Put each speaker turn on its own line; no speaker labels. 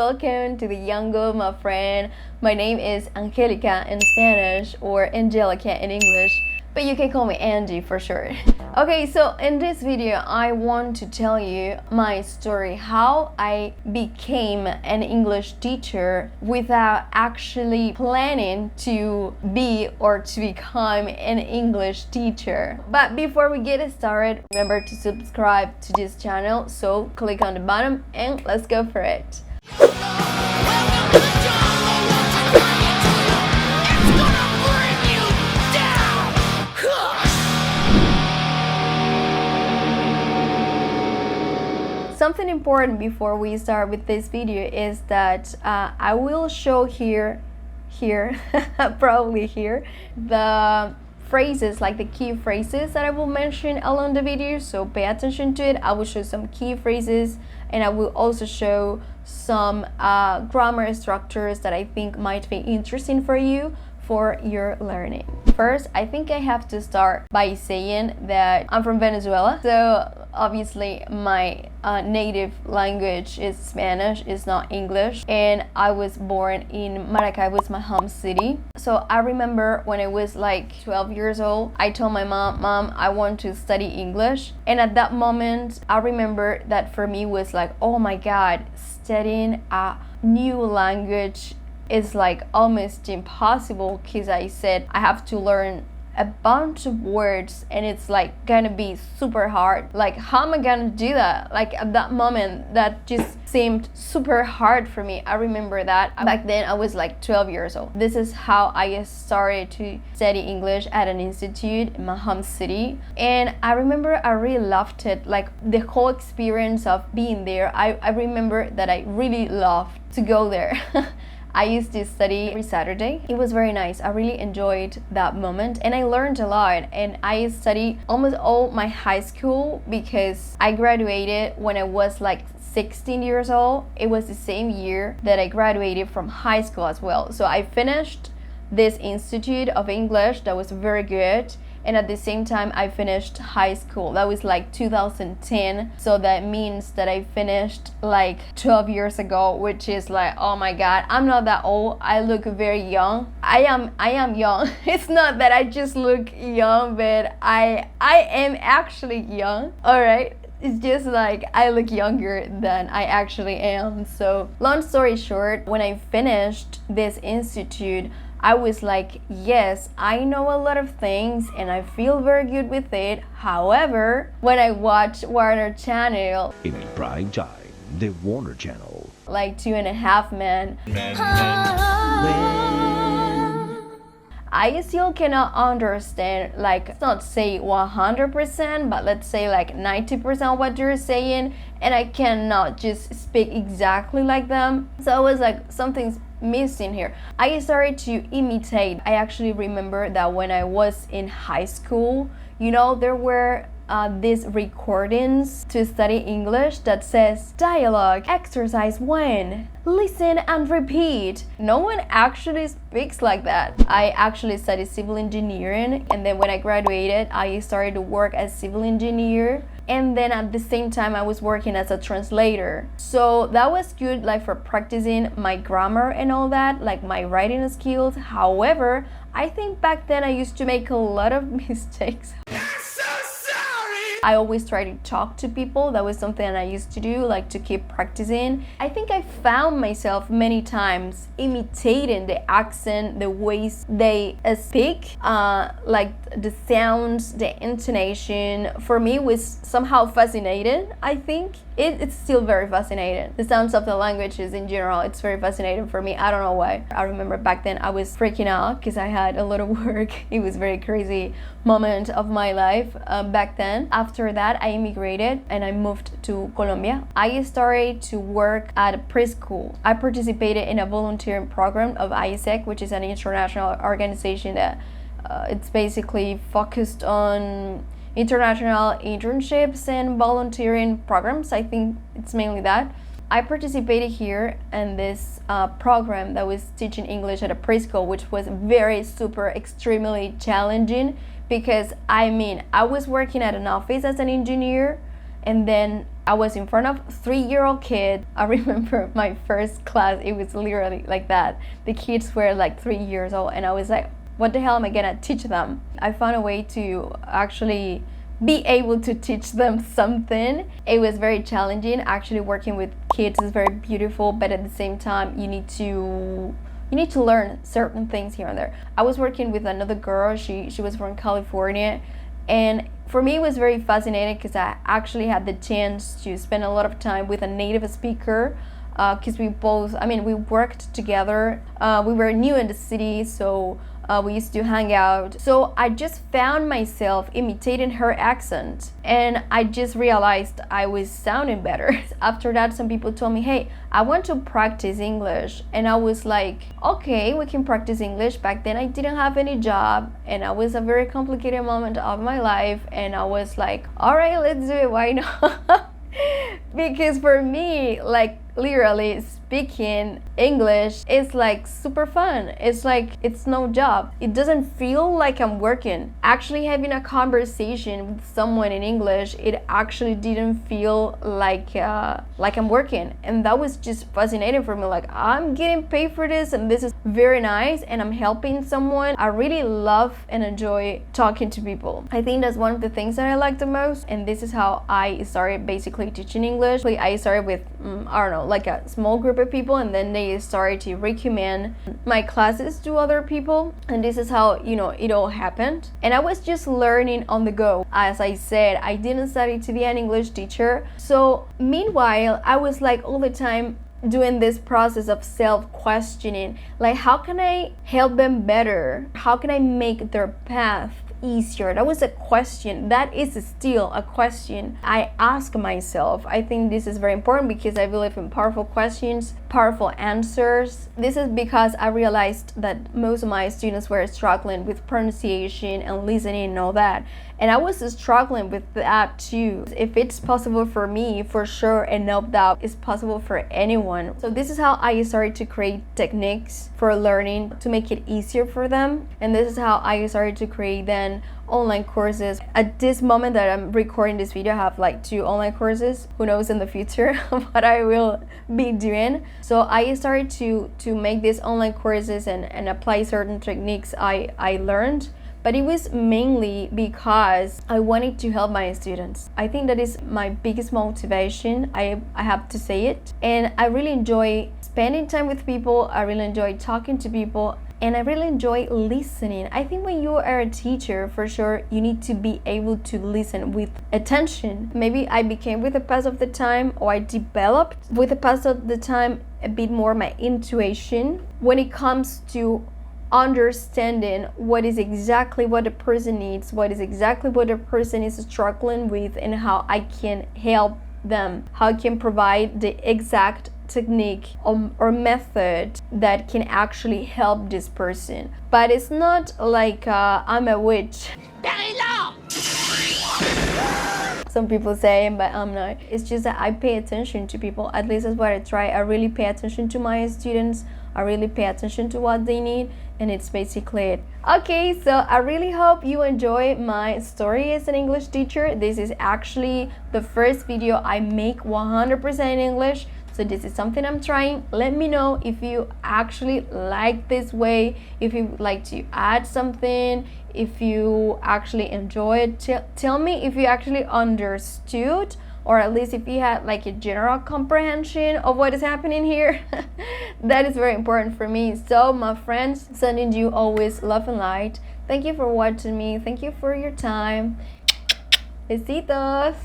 welcome to the Yango, my friend. My name is Angelica in Spanish or Angelica in English, but you can call me Angie for short. Okay, so in this video, I want to tell you my story, how I became an English teacher without actually planning to be or to become an English teacher. But before we get started, remember to subscribe to this channel, so click on the bottom and let's go for it. Something important before we start with this video is that I will show here, probably here, the phrases, like the key phrases that I will mention along the video, so pay attention to it. I will show some key phrases and I will also show some grammar structures that I think might be interesting for you for your learning. First, I think I have to start by saying that I'm from Venezuela, so obviously my native language is Spanish, it's not English, and I was born in Maracaibo, my home city. So I remember when I was like 12 years old, I told my mom, I want to study English, and at that moment I remember that for me was like, oh my god, studying a new language is like almost impossible, because I said I have to learn a bunch of words and it's like gonna be super hard. Like, how am I gonna do that? Like, at that moment that just seemed super hard for me. I remember that back then I was like 12 years old. This is how I started to study English at an institute in my home city, and I remember I really loved it. Like, the whole experience of being there, I remember that I really loved to go there. I used to study every Saturday. It was very nice. I really enjoyed that moment and I learned a lot, and I studied almost all my high school because I graduated when I was like 16 years old. It was the same year that I graduated from high school as well. So I finished this Institute of English that was very good, and at the same time I finished high school. That was like 2010, so that means that I finished like 12 years ago, which is like, oh my god, I'm not that old. I look very young. I am young. It's not that I just look young, but I am actually young. All right, it's just like I look younger than I actually am. So long story short, when I finished this institute, I was like, yes, I know a lot of things and I feel very good with it. However, when I watch Warner Channel,
in prime time, the Warner Channel,
like 2.5 Men, I still cannot understand, like, let's not say 100%, but let's say like 90% of what you're saying, and I cannot just speak exactly like them. So I was like, something's missing here. I started to imitate. I actually remember that when I was in high school, you know, there were these recordings to study English that says dialogue, exercise 1, listen and repeat. No one actually speaks like that. I actually studied civil engineering, and then when I graduated, I started to work as civil engineer. And then at the same time I was working as a translator, so that was good, like for practicing my grammar and all that, like my writing skills. However, I think back then I used to make a lot of mistakes. I always try to talk to people. That was something I used to do, like to keep practicing. I think I found myself many times imitating the accent, the ways they speak, like the sounds, the intonation. For me, was somehow fascinating. I think it's still very fascinating. The sounds of the languages in general, it's very fascinating for me. I don't know why. I remember back then I was freaking out because I had a lot of work. It was a very crazy moment of my life back then. After that, I immigrated and I moved to Colombia. I started to work at a preschool. I participated in a volunteering program of ISEC, which is an international organization that it's basically focused on international internships and volunteering programs. I think it's mainly that. I participated here in this program that was teaching English at a preschool, which was very super extremely challenging because I was working at an office as an engineer, and then I was in front of 3-year-old kid. I remember my first class, it was literally like that. The kids were like 3 years old, and I was like, what the hell am I gonna teach them? I found a way to actually be able to teach them something. It was very challenging. Actually, working with kids is very beautiful, but at the same time, you need to learn certain things here and there. I was working with another girl. She was from California, and for me it was very fascinating because I actually had the chance to spend a lot of time with a native speaker, because we worked together. We were new in the city, so we used to hang out. So I just found myself imitating her accent, and I just realized I was sounding better. After that, some people told me, hey, I want to practice English. And I was like, okay, we can practice English. Back then I didn't have any job, and it was a very complicated moment of my life, and I was like, all right, let's do it, why not? Because for me, like, literally speaking English is like super fun. It's like it's no job. It doesn't feel like I'm working. Actually having a conversation with someone in English, it actually didn't feel like I'm working, and that was just fascinating for me. Like, I'm getting paid for this, and this is very nice, and I'm helping someone. I really love and enjoy talking to people. I think that's one of the things that I like the most, and this is how I started basically teaching English. I started with like a small group of people, and then they started to recommend my classes to other people, and this is how it all happened. And I was just learning on the go. As I said, I didn't study to be an English teacher, so meanwhile I was like all the time doing this process of self-questioning, like, how can I help them better? How can I make their path easier? That was a question. That is still a question I ask myself. I think this is very important because I believe in powerful questions, powerful answers. This is because I realized that most of my students were struggling with pronunciation and listening and all that, and I was struggling with that too. If it's possible for me, for sure, and no doubt it's possible for anyone. So this is how I started to create techniques for learning to make it easier for them, and this is how I started to create then online courses. At this moment that I'm recording this video, I have like 2 online courses. Who knows in the future what I will be doing. So I started to make these online courses and apply certain techniques I learned. But it was mainly because I wanted to help my students. I think that is my biggest motivation. I have to say it. And I really enjoy spending time with people. I really enjoy talking to people. And I really enjoy listening. I think when you are a teacher, for sure, you need to be able to listen with attention. Maybe I became with the pass of the time, or I developed with the pass of the time a bit more my intuition when it comes to understanding what is exactly what a person needs, what is exactly what a person is struggling with, and how I can help them, how I can provide the exact technique or method that can actually help this person. But it's not like I'm a witch. Some people say, but I'm not. It's just that I pay attention to people. At least that's what I try. I really pay attention to my students. I really pay attention to what they need, and it's basically it. Okay, so I really hope you enjoy my story as an English teacher. This is actually the first video I make 100% in English. So this is something I'm trying. Let me know if you actually like this way, if you would like to add something, if you actually enjoy it. Tell me if you actually understood, or at least if you had like a general comprehension of what is happening here. That is very important for me. So my friends, sending you always love and light. Thank you for watching me. Thank you for your time. Besitos.